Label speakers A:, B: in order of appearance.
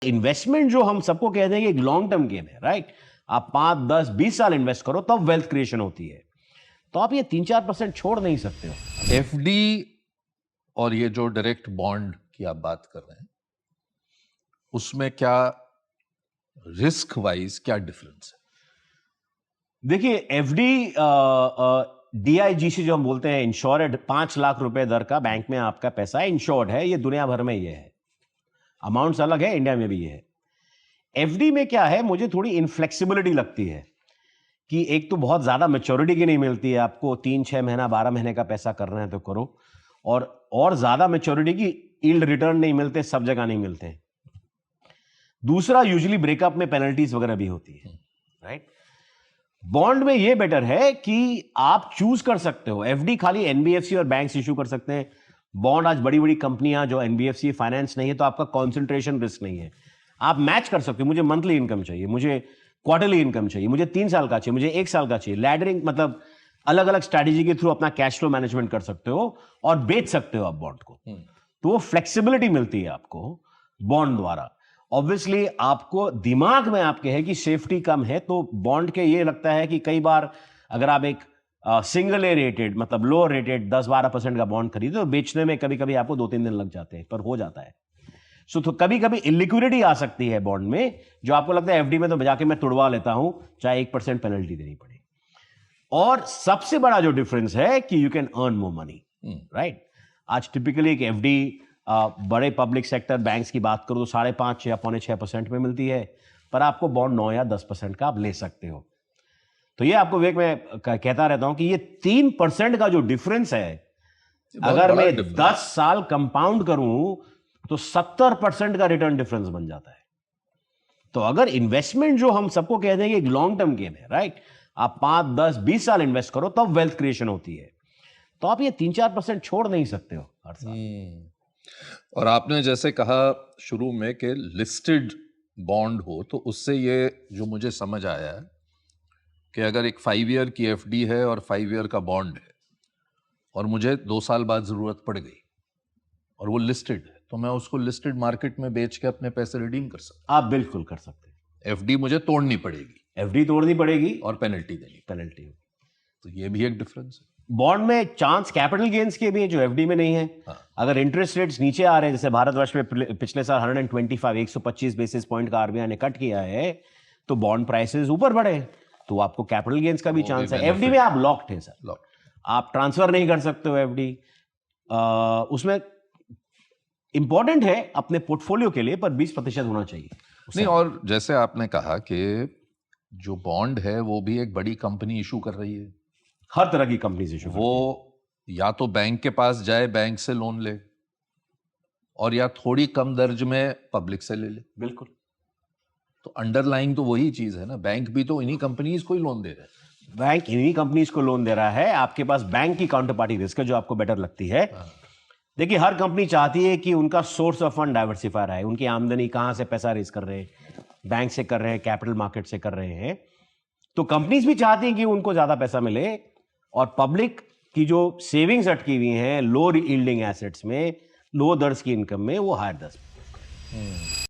A: Investment जो हम सबको कहते हैं कि एक लॉन्ग टर्म गेम है, राइट? आप 5, 10, 20 साल इन्वेस्ट करो तब वेल्थ क्रिएशन होती है। तो आप ये 3-4% छोड़ नहीं सकते हो।
B: एफडी और ये जो डायरेक्ट बॉन्ड की आप बात कर रहे हैं, उसमें क्या रिस्क वाइज क्या डिफरेंस है?
A: देखिए, एफडी डीआईजीसी जो हम बोलते हैं, इंश्योर्ड, 5 लाख रुपए दर का बैंक में आपका पैसा है, इंश्योर्ड है। ये दुनिया भर में ये है, अमाउंट्स अलग है, इंडिया में भी ये है। एफडी में क्या है, मुझे थोड़ी इनफ्लेक्सिबिलिटी लगती है कि एक तो बहुत ज्यादा मैच्योरिटी की नहीं मिलती है आपको, 3-6 महीना 12 महीने का पैसा करना है तो करो, और ज्यादा मैच्योरिटी की यील्ड रिटर्न नहीं मिलते, सब जगह नहीं मिलते हैं। दूसरा, यूजुअली ब्रेकअप में पेनल्टीज वगैरह भी होती है, राइट? बॉन्ड में ये बेटर है कि आप चूज कर सकते हो। एफडी खाली एनबीएफसी और बैंक्स इशू कर सकते हैं। बॉन्ड आज बड़ी बड़ी कंपनियां जो एनबीएफसी फाइनेंस नहीं है, तो आपका कॉन्सेंट्रेशन रिस्क नहीं है। आप मैच कर सकते हो, मुझे मंथली इनकम चाहिए, मुझे क्वार्टरली इनकम चाहिए, मुझे 3 साल का चाहिए, मुझे 1 साल का चाहिए। लैडरिंग मतलब अलग अलग स्ट्रैटेजी के थ्रू अपना कैश फ्लो मैनेजमेंट कर सकते हो और बेच सकते हो आप बॉन्ड को। तो वो फ्लेक्सिबिलिटी मिलती है आपको बॉन्ड द्वारा। ऑब्वियसली आपको दिमाग में आपके है कि सेफ्टी कम है, तो बॉन्ड के ये लगता है कि कई बार अगर आप एक सिंगल ए रेटेड मतलब लोअर रेटेड 10-12% का बॉन्ड खरीदो, तो बेचने में कभी कभी आपको 2-3 दिन लग जाते हैं, पर हो जाता है। सो तो कभी कभी इलिक्विडिटी आ सकती है बॉन्ड में, जो आपको लगता है एफडी में तो जाके मैं तुड़वा लेता हूं, चाहे 1% पेनल्टी देनी पड़े। और सबसे बड़ा जो डिफरेंस है कि you can earn more money, right? आज टिपिकली एक एफडी बड़े पब्लिक सेक्टर बैंक्स की बात करो तो 5.5 या 5.6% में मिलती है, पर आपको बॉन्ड 9 या 10% का आप ले सकते हो। तो ये आपको विवेक मैं कहता रहता हूं कि ये 3% का जो डिफरेंस है, अगर मैं 10 साल कंपाउंड करूं तो 70% का रिटर्न डिफरेंस बन जाता है। तो अगर इन्वेस्टमेंट जो हम सबको कहते हैं कि एक लॉन्ग टर्म गेम है, राइट? आप 5, 10, 20 साल इन्वेस्ट करो तब वेल्थ क्रिएशन होती है। तो आप ये 3-4% छोड़ नहीं सकते हो हर साल।
B: और आपने जैसे कहा शुरू में कि लिस्टेड बॉन्ड हो, तो उससे ये जो मुझे समझ आया है कि अगर एक 5 ईयर की एफडी है और 5 ईयर का बॉन्ड है और मुझे 2 साल बाद जरूरत पड़ गई और वो लिस्टेड है, तो मैं उसको लिस्टेड मार्केट में बेच के अपने पैसे रिडीम कर सकता
A: आप बिल्कुल कर सकते हैं।
B: एफडी मुझे तोड़नी पड़ेगी,
A: एफडी तोड़नी पड़ेगी
B: और पेनल्टी देनी,
A: पेनल्टी।
B: तो ये भी एक डिफरेंस है।
A: बॉन्ड में चांस कैपिटल गेन्स के भी है, जो एफडी में नहीं है। अगर इंटरेस्ट रेट्स नीचे आ रहे हैं, जैसे भारतवर्ष में पिछले साल 125 बेसिस पॉइंट का आरबीआई ने कट किया है, तो बॉन्ड प्राइसेस ऊपर बढ़े, तो आपको कैपिटल गेन्स का भी चांस है। एफडी में आप लॉक्ड हैं सर, आप ट्रांसफर नहीं कर सकते हो एफडी। उसमें इंपॉर्टेंट है अपने पोर्टफोलियो के लिए, पर 20% होना चाहिए
B: नहीं। और जैसे आपने कहा कि जो बॉन्ड है वो भी एक बड़ी कंपनी इशू कर रही है,
A: हर तरह की कंपनी इशू,
B: वो या तो बैंक के पास जाए, बैंक से लोन ले, और या थोड़ी कम दर्ज में पब्लिक से ले ले।
A: बिल्कुल।
B: तो अंडरलाइंग तो वही चीज है ना, बैंक भी तो इन्हीं कंपनीज को ही लोन दे रहे हैं।
A: बैंक इन्हीं कंपनीज को लोन दे रहा है। आपके पास बैंक की काउंटर पार्टी रिस्क है, जो आपको बेटर लगती है। देखिए, हर कंपनी चाहती है कि उनका सोर्स ऑफ फंड डाइवर्सिफाई रहे, उनकी आमदनी कहां से पैसा रेज कर रहे हैं, बैंक से कर रहे हैं, कैपिटल मार्केट से कर रहे हैं। तो कंपनीज भी चाहती हैं कि उनको ज्यादा पैसा मिले, और पब्लिक की जो सेविंग्स अटकी हुई हैं लो यील्डिंग एसेट्स में, लो दर्ज की इनकम में, वो हायर दर्ज।